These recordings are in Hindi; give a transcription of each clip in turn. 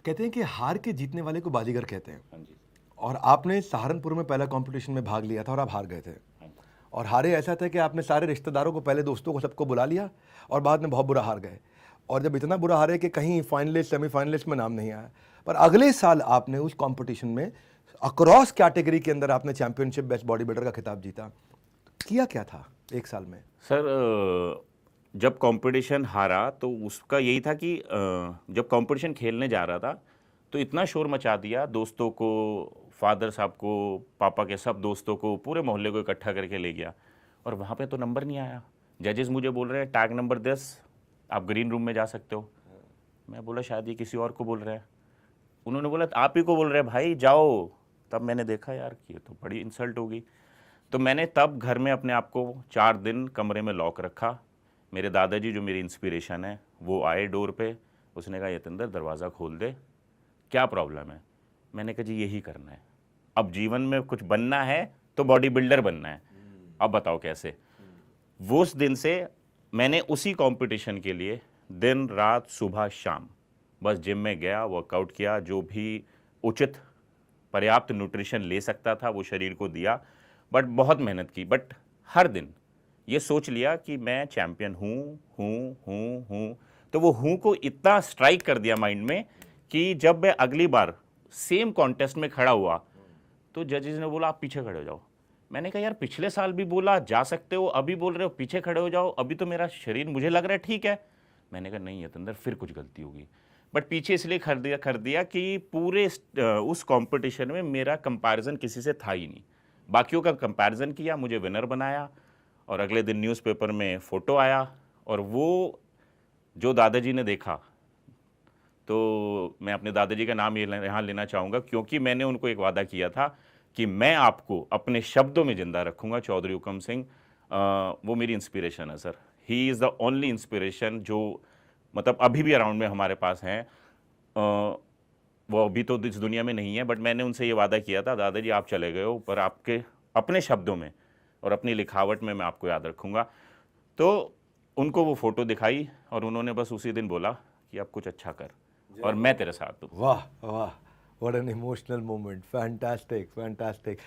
कहते हैं कि हार के जीतने वाले को बाजीगर कहते हैं। हाँ जी। और आपने सहारनपुर में पहला कंपटीशन में भाग लिया था और आप हार गए थे। हाँ जी। और हारे ऐसा था कि आपने सारे रिश्तेदारों को, पहले दोस्तों को, सबको बुला लिया और बाद में बहुत बुरा हार गए। और जब इतना बुरा हारे कि कहीं फाइनलिस्ट सेमीफाइनलिस्ट में नाम नहीं आया, पर अगले साल आपने उस कंपटीशन में अक्रॉस कैटेगरी के अंदर आपने चैंपियनशिप बेस्ट बॉडी बिल्डर का खिताब जीता। किया क्या था एक साल में? सर जब कंपटीशन हारा तो उसका यही था कि जब कंपटीशन खेलने जा रहा था तो इतना शोर मचा दिया, दोस्तों को, फादर साहब को, पापा के सब दोस्तों को, पूरे मोहल्ले को इकट्ठा करके ले गया और वहाँ पे तो नंबर नहीं आया। जजेस मुझे बोल रहे हैं टैग नंबर 10 आप ग्रीन रूम में जा सकते हो। मैं बोला शायद ये किसी और को बोल रहे हैं। उन्होंने बोला आप ही को बोल रहे हैं भाई, जाओ। तब मैंने देखा यार कि ये तो बड़ी इंसल्ट होगी। तो मैंने तब घर में अपने आप को 4 दिन कमरे में लॉक रखा। मेरे दादाजी जो मेरी इंस्पिरेशन है वो आए डोर पे, उसने कहा यतेंद्र दरवाज़ा खोल दे, क्या प्रॉब्लम है? मैंने कहा जी यही करना है, अब जीवन में कुछ बनना है तो बॉडी बिल्डर बनना है, अब बताओ कैसे। वो उस दिन से मैंने उसी कंपटीशन के लिए दिन रात सुबह शाम बस जिम में गया, वर्कआउट किया, जो भी उचित पर्याप्त न्यूट्रिशन ले सकता था वो शरीर को दिया, बट बहुत मेहनत की। बट हर दिन ये सोच लिया कि मैं चैम्पियन हूँ। तो वो हूँ को इतना स्ट्राइक कर दिया माइंड में कि जब मैं अगली बार सेम कॉन्टेस्ट में खड़ा हुआ तो जजेस ने बोला आप पीछे खड़े हो जाओ। मैंने कहा यार पिछले साल भी बोला जा सकते हो, अभी बोल रहे हो पीछे खड़े हो जाओ, अभी तो मेरा शरीर मुझे लग रहा है ठीक है। मैंने कहा नहीं यतेंद्र फिर कुछ गलती होगी। बट पीछे इसलिए कर दिया कि पूरे उस कंपटीशन में मेरा कंपैरिजन किसी से था ही नहीं। बाकियों का कंपैरिजन किया, मुझे विनर बनाया और अगले दिन न्यूज़पेपर में फ़ोटो आया और वो जो दादाजी ने देखा, तो मैं अपने दादाजी का नाम यहाँ लेना चाहूँगा क्योंकि मैंने उनको एक वादा किया था कि मैं आपको अपने शब्दों में ज़िंदा रखूँगा। चौधरी हुकम सिंह वो मेरी इंस्पिरेशन है sir. He is the only inspiration जो मतलब अभी भी अराउंड में हमारे पास हैं। वो अभी तो इस दुनिया में नहीं है, बट मैंने उनसे ये वादा किया था दादाजी आप चले गए हो पर आपके अपने शब्दों में और अपनी लिखावट में मैं आपको याद रखूँगा। तो उनको वो फ़ोटो दिखाई और उन्होंने बस उसी दिन बोला कि अब कुछ अच्छा कर और मैं तेरे साथ हूँ। वाह वाह, what an emotional moment, fantastic fantastic.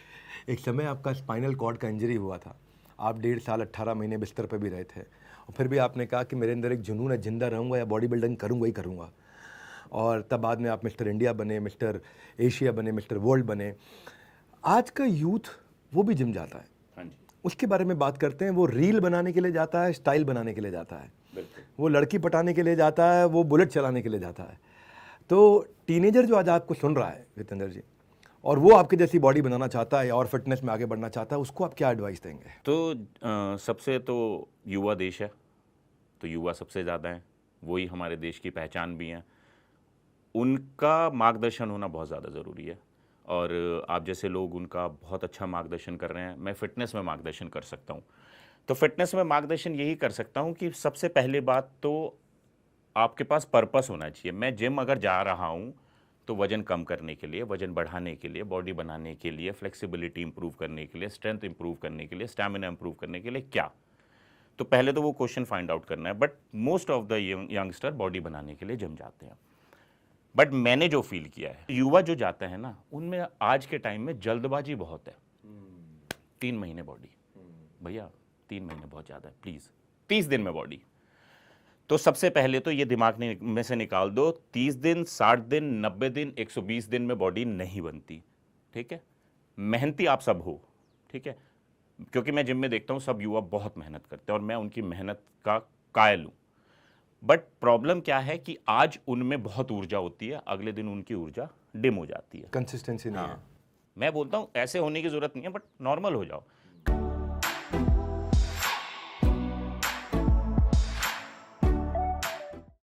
एक समय आपका स्पाइनल कॉर्ड का इंजरी हुआ था, आप 1.5 साल 18 महीने बिस्तर पे भी रहे थे और फिर भी आपने कहा कि मेरे अंदर एक जुनून है, जिंदा रहूँगा या बॉडी बिल्डिंग करूँगा ही करूँगा। और तब बाद में आप मिस्टर इंडिया बने, मिस्टर एशिया बने, मिस्टर वर्ल्ड बने। आज का यूथ वो भी जिम जाता है। हाँ जी, उसके बारे में बात करते हैं। वो रील बनाने के लिए जाता है, स्टाइल बनाने के लिए जाता है, बिल्कुल। वो लड़की पटाने के लिए जाता है, वो बुलेट चलाने के लिए जाता है। तो टीनेजर जो आज आपको सुन रहा है यतेंद्र जी, और वो आपकी जैसी बॉडी बनाना चाहता है और फिटनेस में आगे बढ़ना चाहता है, उसको आप क्या एडवाइस देंगे? तो सबसे तो युवा देश है, तो युवा सबसे ज़्यादा हैं, वही हमारे देश की पहचान भी हैं। उनका मार्गदर्शन होना बहुत ज़्यादा ज़रूरी है और आप जैसे लोग उनका बहुत अच्छा मार्गदर्शन कर रहे हैं। मैं फ़िटनेस में मार्गदर्शन कर सकता हूँ। तो फ़िटनेस में मार्गदर्शन यही कर सकता हूँ कि सबसे पहली बात तो आपके पास पर्पस होना चाहिए। मैं जिम अगर जा रहा हूँ तो वज़न कम करने के लिए, वज़न बढ़ाने के लिए, बॉडी बनाने के लिए, फ्लेक्सिबिलिटी इंप्रूव करने के लिए, स्ट्रेंथ इंप्रूव करने के लिए, स्टैमिना इंप्रूव करने के लिए क्या? तो पहले तो वो क्वेश्चन फाइंड आउट करना है। But most of the youngster body बनाने के लिए जिम जाते हैं। बट मैंने जो फील किया है, युवा जो जाता है ना, उनमें आज के टाइम में जल्दबाजी बहुत है। 3 महीने बॉडी, भैया 3 महीने बहुत ज़्यादा है, प्लीज़ 30 दिन में बॉडी। तो सबसे पहले तो ये दिमाग में से निकाल दो, 30 दिन, 60 दिन, 90 दिन, 120 दिन में बॉडी नहीं बनती। ठीक है, मेहनती आप सब हो, ठीक है, क्योंकि मैं जिम में देखता हूँ सब युवा बहुत मेहनत करते हैं और मैं उनकी मेहनत का कायल हूँ। बट प्रॉब्लम क्या है कि आज उनमें बहुत ऊर्जा होती है, अगले दिन उनकी ऊर्जा डिम हो जाती है। कंसिस्टेंसी नहीं है। मैं बोलता हूँ ऐसे होने की ज़रूरत नहीं है, बट नॉर्मल हो जाओ।